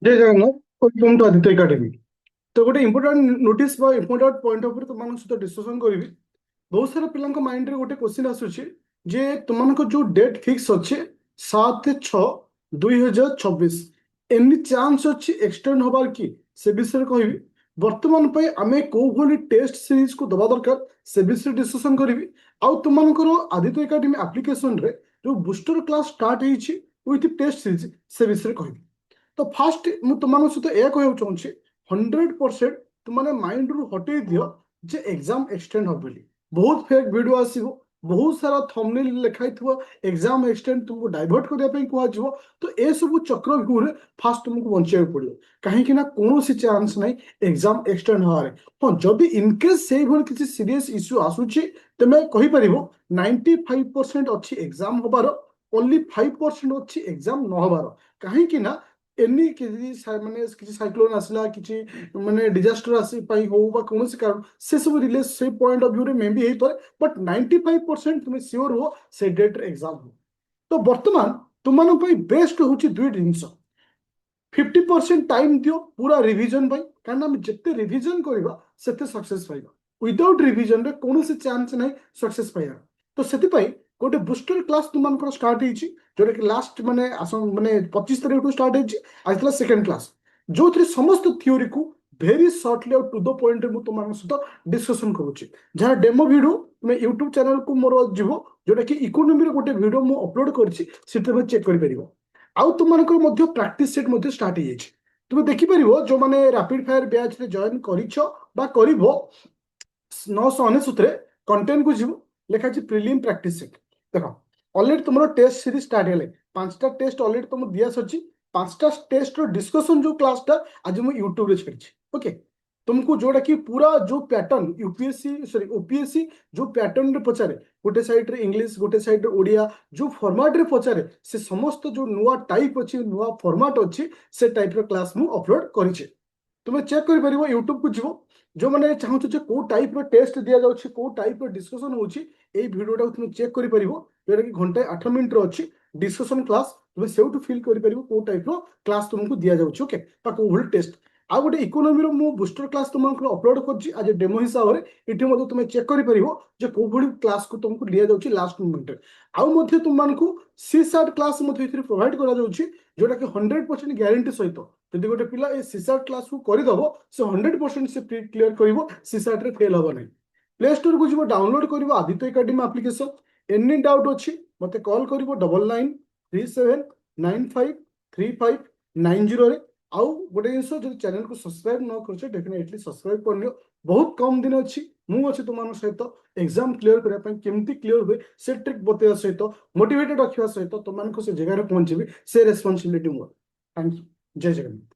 जय Jagannath welcome to Aditya academy. तो गोटे इंपोर्टेंट नोटिस बा इंपोर्टेंट पॉइंट ऑफ तुम सहित डिस्कशन करी। बहुत सारा पिला माइंड रे गोटे क्वेश्चन आसुची जे तुम जो डेट फिक्स अच्छे 7/6/2026 एनी चांस अच्छी एक्सटेंड होबार कि से विषय कहि। वर्तमान पे आमे को भली टेस्ट सीरीज को दबा दरकार से विषय डिस्कशन करी। आउ तुमकर आदित्य एकेडमी एप्लिकेशन रे जो बूस्टर क्लास स्टार्ट होइछि विथ टेस्ट सीरीज से विषय कहि। तो फास्ट मु तुम सहित यह कहना चाहूँगी 100% तुमने माइंड रू हटे दियो जे एग्जाम एक्सटेंड हो बोली। बहुत फेक वीडियो आसीबो, बहुत सारा थंबनेल लिखाई थो एग्जाम एक्सटेंड तुमको डाइवर्ट करने कह। तो ए सब चक्र व्यूरे फास्ट तुमको बचा पड़ो कहीं कौन चांस ना एग्जाम एक्सटेंड हमारे। हाँ जदि इनकेस से किसी सीरीयस इश्यू आसूची तुम कहीपर 95% अच्छी एग्जाम हबार ओनली 5% अच्छी एग्जाम न हबार कहीं एनी किसी माने किसी साइक्लोन आसला किसी माने डिजास्टर आसी पाई हो बा कौन से कारण से सब रिलेस से पॉइंट ऑफ व्यू रे मे भी हेतु बट 95% तुम श्योर हो से डेट रे एग्जाम हो। तो वर्तमान तुम मान बेस्ट होची दुई जिनस 50% टाइम दियो पूरा रिवीजन भाई कारण जिते रिवीजन करवा सेते सक्सेस पाइबा। विदाउट रिवीजन रे कौन से चांस नहीं सक्सेस पाइबा। तो से गोटे बूस्टर क्लास तुम स्टार्ट होती जोटा कि लास्ट माने माने 25 तारीख को स्टार्ट होती आज सेकेंड क्लास जो थी समस्त थ्योरी को भेरी सर्टली टू द पॉइंट तुम सहित डिस्कसन करुच्ची जहाँ डेमो वीडियो तुम यूट्यूब चैनल को मोर जीव जोटा कि इकोनोमी गोटे वीडियो मुझे अपलोड करछि चेक कर आउ तुम प्रैक्टिस सेट स्टार्ट हो तुम देखिपर जो मैंने रैपिड फायर बैच रे जॉइन कर 999 कंटेंट को जीव लिखा प्रिलिम प्रैक्टिस सेट देख ऑलरेडी तुम टेस्ट सीरीज स्टार्ट है 5टा टेस्ट ऑलरेडी तुम दिया सची 5टा टेस्ट डिस्कशन जो क्लासटा आज मुझे यूट्यूब रे छाड़ी ओके। तुमको जोड़ा कि पूरा जो पैटर्न यूपीएससी सॉरी ओपीएससी जो पैटर्न रे पचारे गोटे साइड रे इंग्लिश गोटे साइड रे ओडिया जो फॉर्मेट रे पचारे से समस्त जो नुआ टाइप अच्छी नुआ फॉर्मेट अच्छी से टाइप रे क्लास मु अपलोड करिचे। तुम चेक कर यूट्यूब को जीव जो मैंने चाहूँ कौ टाइप टेस्ट दि जाऊँगी कौ टाइप डिस्कसन होची भिडियोटा तुम चेक कर जोटा कि घंटे 8 मिनट अच्छी डिस्कसन क्लास तुम से फिल कर कौ टाइप क्लास तुमको दि जाऊँगी ओके कौ भाई टेस्ट आ गोटे इकोनोमी मु बूस्टर क्लास तुमको अपलोड कर डेमो हिसाब से ये तुम चेक कर कौ भाई क्लास को तुमको दि जाऊँगी लास्ट मोमेंट आउ तुमको सी सार्ट क्लास प्रोवाइड करा जोटा कि 100% ग्यारंटी सहित जदि गोटे पिला सीसार्ट क्लास को करदेव से 100% से प्री क्लियर कर सीसार्ट रे फेल हम ना। प्ले स्टोर को जीव डाउनलोड कर Aditya academy application any doubt अच्छी मत कॉल कर 9937953590 रे। आउ गोटे जिन जो चैनल को सब्सक्राइब न कर डेफिनेटली सब्सक्राइब कर लियो बहुत कम दिन अच्छी मुझे तुम सहित एग्जाम क्लियर करने केमती क्लियर हुए से ट्रिक बतवा सहित मोटिवेटेड रखा सहित तुम से जगह पहुंचे से रेस्पॉन्सिबिलिटी मोर। Thank you. जय जगन्नाथ।